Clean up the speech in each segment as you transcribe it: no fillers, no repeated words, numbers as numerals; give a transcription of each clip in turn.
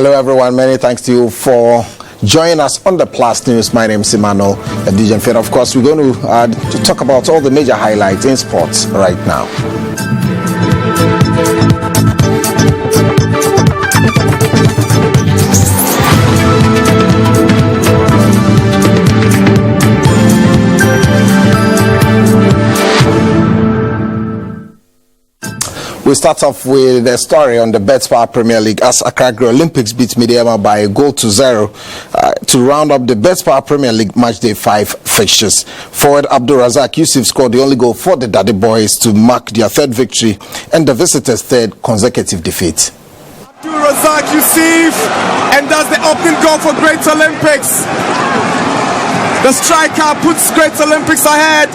Hello, everyone. Many thanks to you for joining us on the Plus News. My name is Emmanuel Adu-Gyamfi. And of course, we're going to talk about all the major highlights in sports right now. We start off with a story on the Betspar Premier League as Accra Olympics beat Medeama by a goal to 0 to round up the Betspar Premier League Matchday 5 fixtures. Forward Abdul Razak Yusuf scored the only goal for the Daddy Boys to mark their third victory and the visitors' third consecutive defeat. Abdul Razak Yusuf, and that's the opening goal for Great Olympics. The striker puts Great Olympics ahead.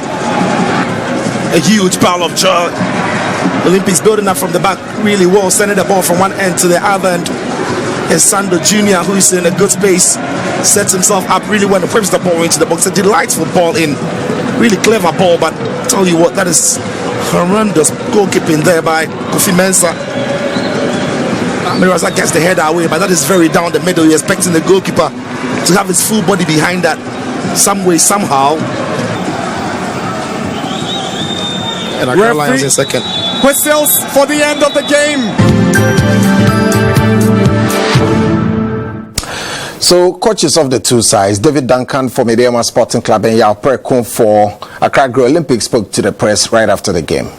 A huge pile of joy. Olympics building up from the back really well, sending the ball from one end to the other, and Sando Jr., who is in a good space, sets himself up really well and whips the ball into the box. A delightful ball in, really clever ball, but tell you what, that is horrendous goalkeeping there by Kofi Mensah. Miraza gets the header away, but that is very down the middle. You're expecting the goalkeeper to have his full body behind that some way, somehow. And Accra Lions in second. Whistles for the end of the game. So, coaches of the two sides, David Duncan for Medeama Sporting Club and Yao Prekun for Accra Olympics, spoke to the press right after the game.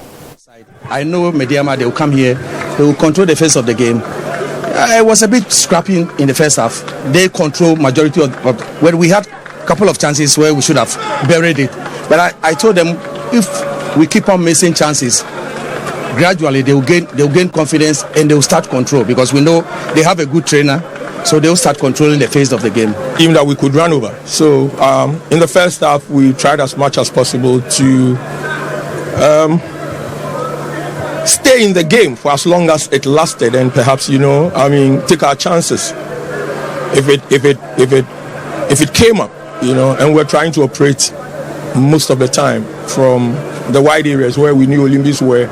I know Medeama, they will come here, they will control the face of the game. It was a bit scrappy in the first half. They control majority of where we had a couple of chances where we should have buried it. But I told them, if we keep on missing chances, gradually they will gain confidence and they will start control, because we know they have a good trainer, so they will start controlling the phase of the game. Even that we could run over. So in the first half, we tried as much as possible to stay in the game for as long as it lasted, and perhaps take our chances if it came up, and we're trying to operate most of the time from the wide areas where we knew Olympics were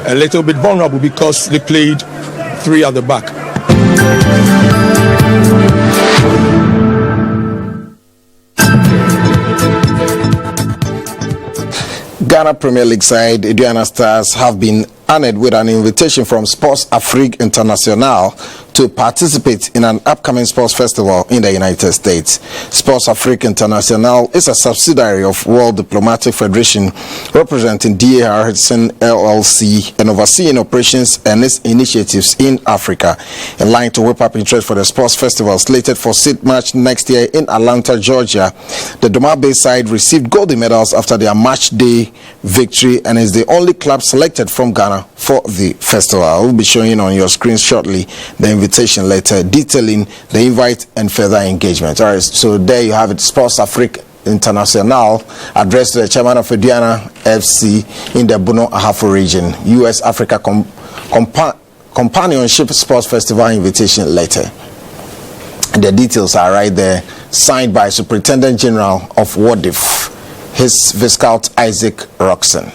a little bit vulnerable because they played three at the back. Ghana Premier League side Aduana Stars have been honored with an invitation from Sports Afrique International to participate in an upcoming sports festival in the United States. Sports Afrique International is a subsidiary of World Diplomatic Federation, representing DARHSN LLC and overseeing operations and its initiatives in Africa. In line to whip up interest for the sports festival slated for Sid March next year in Atlanta, Georgia, the Doma Bay side received golden medals after their match day victory and is the only club selected from Ghana for the festival. I will be showing on your screen shortly the invitation letter detailing the invite and further engagement. All right, so there you have it. Sports Afrique International addressed to the chairman of Aduana FC in the Bono Ahafo region. US Africa Companionship Sports Festival invitation letter. The details are right there, signed by Superintendent General of WADIF, His Viscount Isaac Roxon.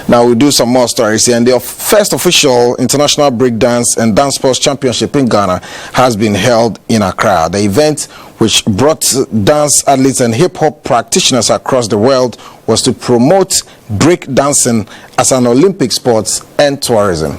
Now we do some more stories here, and the first official International Breakdance and Dance Sports Championship in Ghana has been held in Accra. The event, which brought dance athletes and hip-hop practitioners across the world, was to promote break dancing as an Olympic sport and tourism.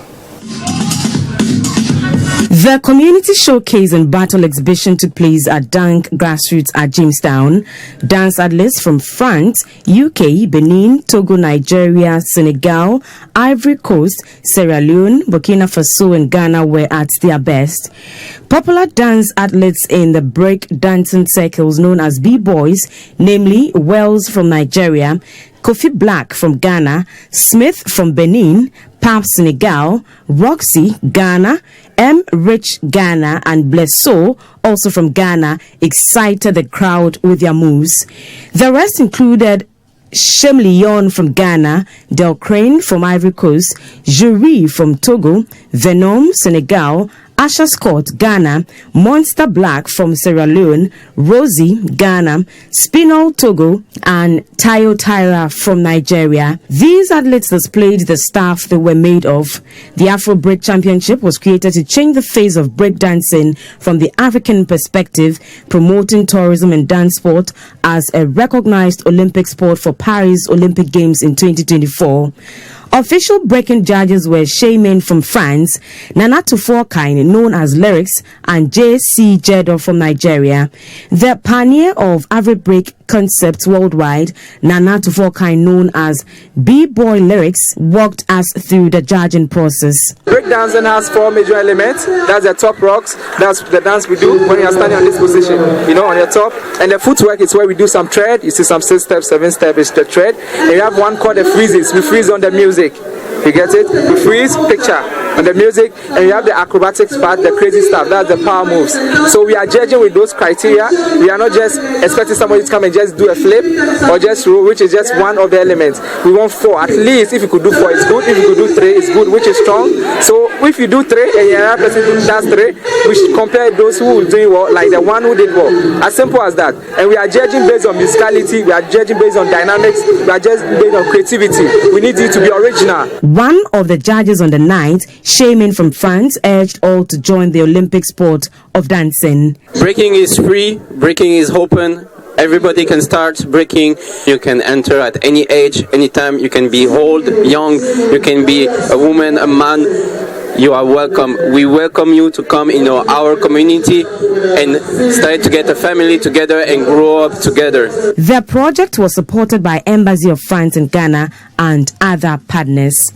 The community showcase and battle exhibition took place at Dank Grassroots at Jamestown. Dance athletes from France, UK, Benin, Togo, Nigeria, Senegal, Ivory Coast, Sierra Leone, Burkina Faso and Ghana were at their best. Popular dance athletes in the break dancing circles known as B-boys, namely Wells from Nigeria, Kofi Black from Ghana, Smith from Benin, Pap Senegal, Roxy Ghana, M. Rich Ghana and Blesso, also from Ghana, excited the crowd with their moves. The rest included Shem Leon from Ghana, Del Crane from Ivory Coast, Jury from Togo, Venom, Senegal, Asha Scott, Ghana, Monster Black from Sierra Leone, Rosie, Ghana, Spinal, Togo, and Tayo Tyra from Nigeria. These athletes displayed the stuff they were made of. The Afro Break Championship was created to change the face of breakdancing from the African perspective, promoting tourism and dance sport as a recognized Olympic sport for Paris Olympic Games in 2024. Official breaking judges were Shaymin from France, Nana Tufokain, known as Lyrics, and J.C. Jedo from Nigeria. The pioneer of Afro Break concepts worldwide, Nana Tufokain, known as B-Boy Lyrics, walked us through the judging process. Breakdancing has 4 major elements. That's the top rocks. That's the dance we do when you're standing on this position, on your top. And the footwork is where we do some tread. You see some 6 steps, 7 steps is the tread. And you have one called the freezes. We freeze on the music. You get it? We freeze, picture on the music, and you have the acrobatics part, the crazy stuff. That's the power moves. So we are judging with those criteria. We are not just expecting somebody to come and just do a flip or just roll, which is just one of the elements. We want 4. At least if you could do 4, it's good. If you could do 3, it's good, which is strong. So if you do 3 and another person does 3, we should compare those who will do well, like the one who did well. As simple as that. And we are judging based on musicality. We are judging based on dynamics. We are just based on creativity. We need it to be original. One of the judges on the night, Shaymin from France, urged all to join the Olympic sport of dancing. Breaking is free, breaking is open. Everybody can start breaking. You can enter at any age, anytime. You can be old, young, you can be a woman, a man. You are welcome. We welcome you to come in our community and start to get a family together and grow up together. The project was supported by Embassy of France in Ghana and other partners.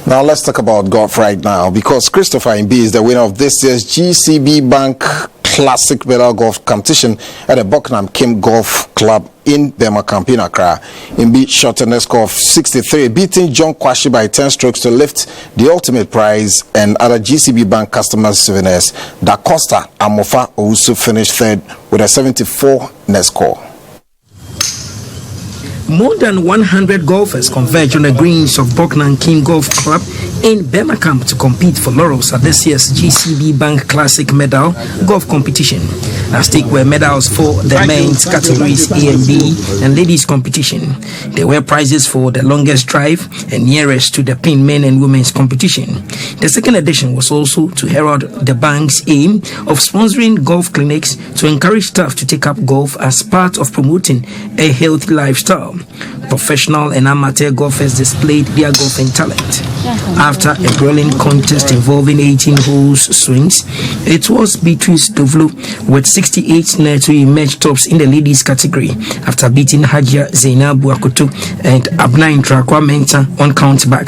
Now let's talk about golf right now, because Christopher Imbi is the winner of this year's GCB Bank Classic Medal Golf Competition at the Buckingham Kim Golf Club in Bemakam, in Accra. Imbi shot a score of 63, beating John Kwashi by 10 strokes to lift the ultimate prize and other GCB Bank customers' souvenirs. Da Costa Amofa also finished third with a 74 net score. More than 100 golfers converged on the greens of Bucknam King Golf Club in Birmingham to compete for laurels at this year's GCB Bank Classic Medal Golf Competition. At stake were medals for the men's categories A and B and ladies competition. There were prizes for the longest drive and nearest to the pin men and women's competition. The second edition was also to herald the bank's aim of sponsoring golf clinics to encourage staff to take up golf as part of promoting a healthy lifestyle. Professional and amateur golfers displayed their golfing talent. After a grueling contest involving 18 holes swings, it was Beatrice Dovlo with 68 net to emerge tops in the ladies category after beating Hajia Zainabu Akoto and Abnain Trakwa Menta on count back.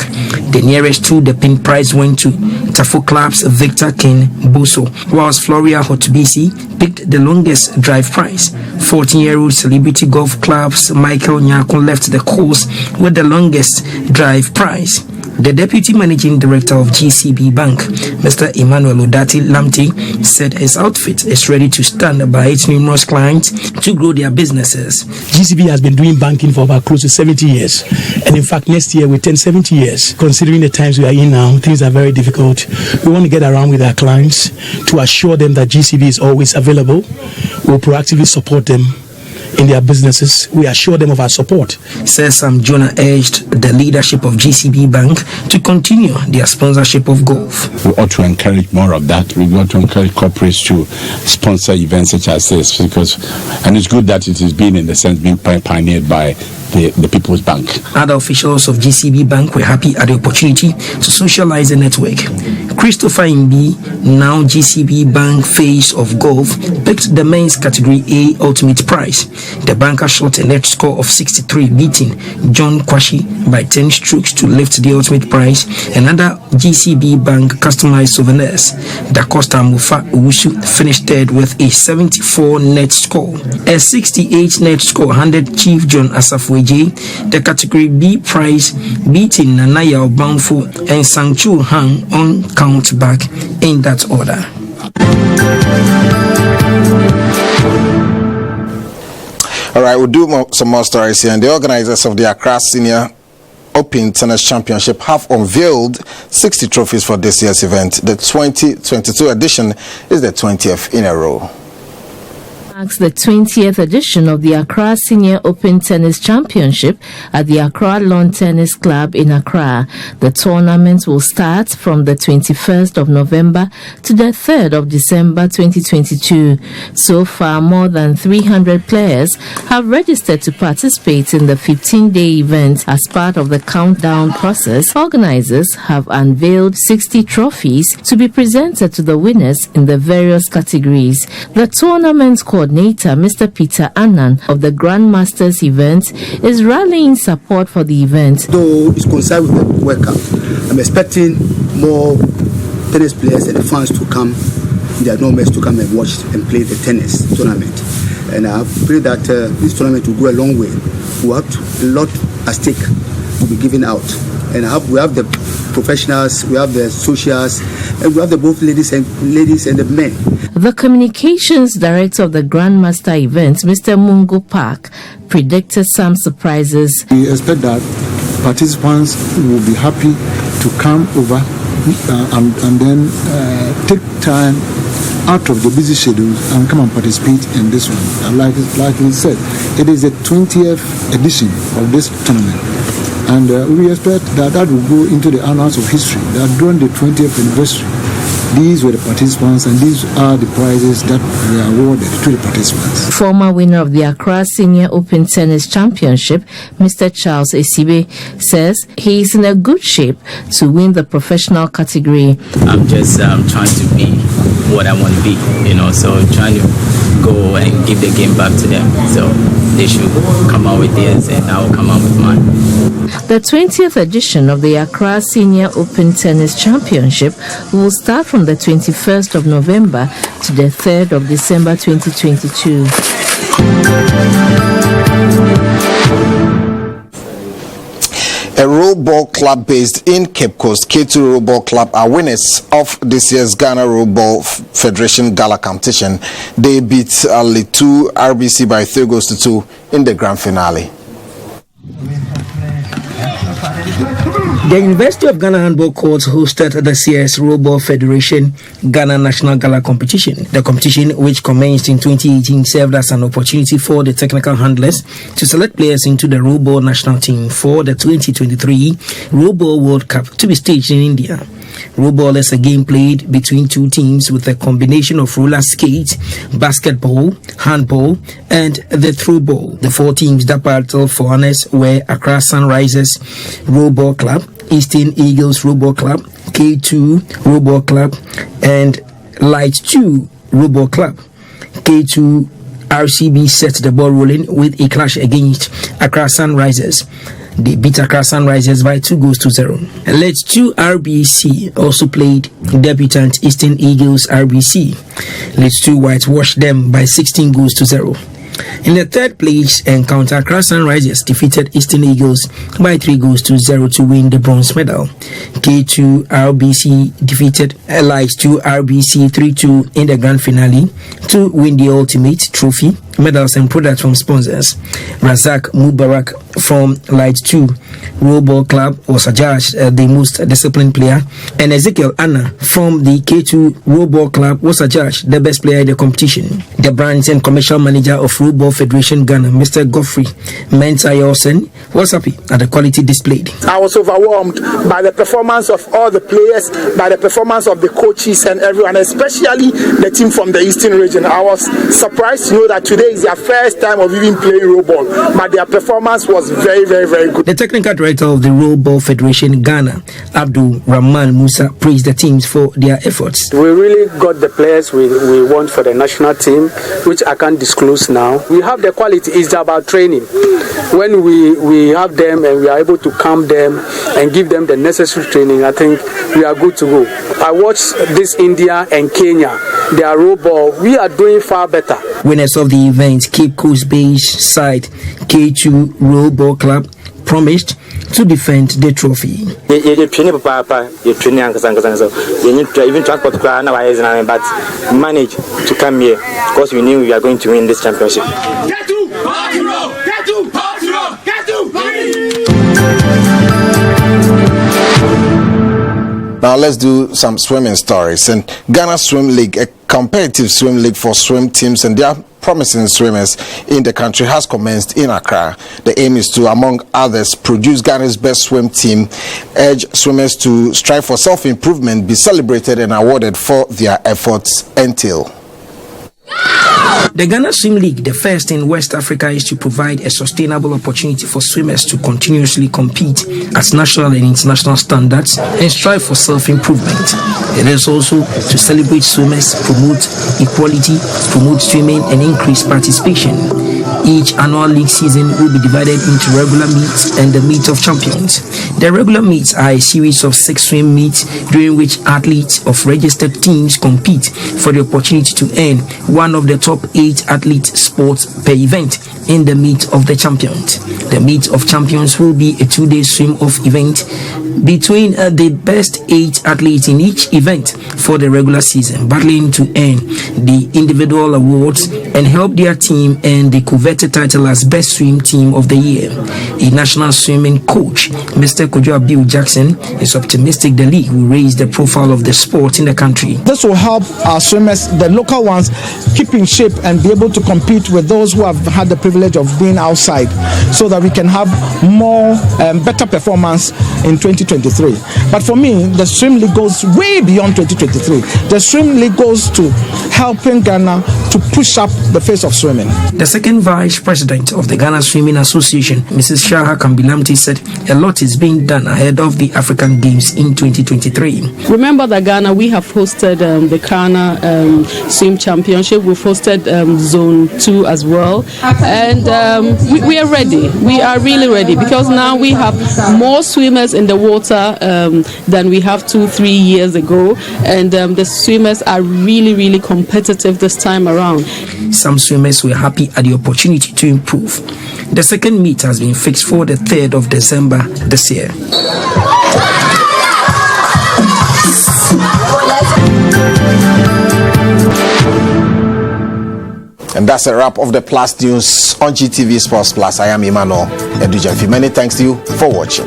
The nearest to the pin prize went to Tafo Club's Victor King Boso, whilst Floria Hotbisi picked the longest drive prize. 14-year-old Celebrity Golf Club's Michael Nyako left the course with the longest drive prize. The Deputy Managing Director of GCB Bank, Mr. Emmanuel Odati Lamti, said his outfit is ready to stand by its numerous clients to grow their businesses. GCB has been doing banking for about close to 70 years. And in fact, next year we turn 70 years. Considering the times we are in now, things are very difficult. We want to get around with our clients to assure them that GCB is always available. We'll proactively support them in their businesses. We assure them of our support. Sir Sam Jonah urged the leadership of GCB Bank to continue their sponsorship of golf. We ought to encourage more of that. We ought to encourage corporates to sponsor events such as this, and it's good that it is being, in the sense, being pioneered by the People's Bank. Other officials of GCB Bank were happy at the opportunity to socialize the network. Christopher Imbi, now GCB Bank face of golf, picked the men's category A ultimate prize. The banker shot a net score of 63, beating John Kwashi by 10 strokes to lift the ultimate prize and other GCB Bank customized souvenirs. Da Costa Mufa Uwusu finished third with a 74 net score. A 68 net score handed Chief John Asafwe the category B prize, beating Nanaya Obanfo and Sangchu Han on count back in that order. All right, we'll do some more stories here. And the organizers of the Accra Senior Open Tennis Championship have unveiled 60 trophies for this year's event. The 2022 edition is the 20th in a row. Marks the 20th edition of the Accra Senior Open Tennis Championship at the Accra Lawn Tennis Club in Accra. The tournament will start from the 21st of November to the 3rd of December 2022. So far, more than 300 players have registered to participate in the 15-day event. As part of the countdown process, organizers have unveiled 60 trophies to be presented to the winners in the various categories. The tournament coordinator, Mr. Peter Annan of the Grandmasters event, is rallying support for the event. Though it's concerned with the World Cup, I'm expecting more tennis players and the fans to come, their numbers to come and watch and play the tennis tournament. And I pray that this tournament will go a long way. We have a lot at stake to be given out. And we have the professionals, we have the socials, and we have the both ladies and the men. The communications director of the Grandmaster event, Mr. Mungo Park, predicted some surprises. We expect that participants will be happy to come over and then take time out of the busy schedules and come and participate in this one. And like we said, it is the 20th edition of this tournament. And we expect that will go into the annals of history, that during the 20th anniversary, these were the participants and these are the prizes that were awarded to the participants. Former winner of the Accra Senior Open Tennis Championship, Mr. Charles Esibe, says he is in a good shape to win the professional category. I'm just trying to be what I want to be, so trying to go and give the game back to them. So they should come out with theirs and I will come out with mine. The 20th edition of the Accra Senior Open Tennis Championship will start from the 21st of November to the 3rd of December 2022. A rollball club based in Cape Coast, K2 Rollball Club, are winners of this year's Ghana Rollball Federation Gala competition. They beat Adu-Gyamfi RBC by 3-2 in the grand finale. The University of Ghana Handball Court hosted this year's Rollball Federation Ghana National Gala competition. The competition, which commenced in 2018, served as an opportunity for the technical handlers to select players into the Rollball national team for the 2023 Rollball World Cup to be staged in India. Rollball is a game played between two teams with a combination of roller skate, basketball, handball, and the throw ball. The four teams that battled for honors were Accra Sunrisers Rollball Club, Eastern Eagles Rollball Club, K2 Rollball Club, and Light 2 Rollball Club. K2 RCB set the ball rolling with a clash against Accra Sunrisers. They beat Accra Sunrisers by 2-0. Let's 2 RBC also played debutant Eastern Eagles RBC. Let's 2 whitewashed them by 16-0. In the third place encounter, Accra Sunrisers defeated Eastern Eagles by 3-0 to win the bronze medal. K2 RBC defeated Light 2 RBC 3-2 in the grand finale to win the ultimate trophy, medals and products from sponsors. Razak Mubarak from Light 2 Rollball Club was adjudged the most disciplined player, and Ezekiel Anna from the K2 Rollball Club was adjudged the best player in the competition. The branch and commercial manager of Rollball Federation Ghana, Mr. Godfrey Mensah-Yosen, was happy at the quality displayed. I was overwhelmed by the performance of all the players, by the performance of the coaches and everyone, especially the team from the Eastern region. I was surprised to know that today is their first time of even playing rollball, but their performance was very, very, very good. The technical director of the Rollball Federation Ghana, Abdul Rahman Musa, praised the teams for their efforts. We really got the players we want for the national team, which I can't disclose now. We have the quality. It's about training. When we have them and we are able to calm them and give them the necessary training, I think we are good to go. I watched this India and Kenya, their rollball. We are doing far better. Winners of the event, Cape Coast based side K2 Rollball Club, promised to defend the trophy. Even transport but managed to come here because we knew we are going to win this championship. Get to! Now let's do some swimming stories. And Ghana Swim League, a competitive swim league for swim teams and their promising swimmers in the country, has commenced in Accra. The aim is to, among others, produce Ghana's best swim team, urge swimmers to strive for self-improvement, be celebrated and awarded for their efforts until. The Ghana Swim League, the first in West Africa, is to provide a sustainable opportunity for swimmers to continuously compete at national and international standards and strive for self-improvement. It is also to celebrate swimmers, promote equality, promote swimming and increase participation. Each annual league season will be divided into regular meets and the meet of champions. The regular meets are a series of 6 swim meets during which athletes of registered teams compete for the opportunity to earn one of the top 8 athlete spots per event in the meet of the champions. The meet of champions will be a 2-day swim-off event between the best 8 athletes in each event for the regular season, battling to earn the individual awards and help their team earn the coveted title as best swim team of the year. A national swimming coach, Mr. Kojo Abiu Jackson, is optimistic the league will raise the profile of the sport in the country. This will help our swimmers, the local ones, keep in shape and be able to compete with those who have had the privilege of being outside, so that we can have more better performance in 2023. But for me, the swim league goes way beyond 2023. The swim league goes to helping Ghana to push up the face of swimming. The second vice president of the Ghana Swimming Association, Mrs. Shaha Kambilamti, said a lot is being done ahead of the African Games in 2023. Remember that Ghana, we have hosted the Ghana Swim Championship. We've hosted Zone 2 as well. And we are ready. We are really ready, because now we have more swimmers in the water than we have 2-3 years ago. And the swimmers are really, really competitive this time around. Some swimmers were happy at the opportunity to improve. The second meet has been fixed for the 3rd of December this year. And that's a wrap of the Plus News on GTV Sports Plus. I am Emmanuel Adu-Gyamfi. Many thanks to you for watching.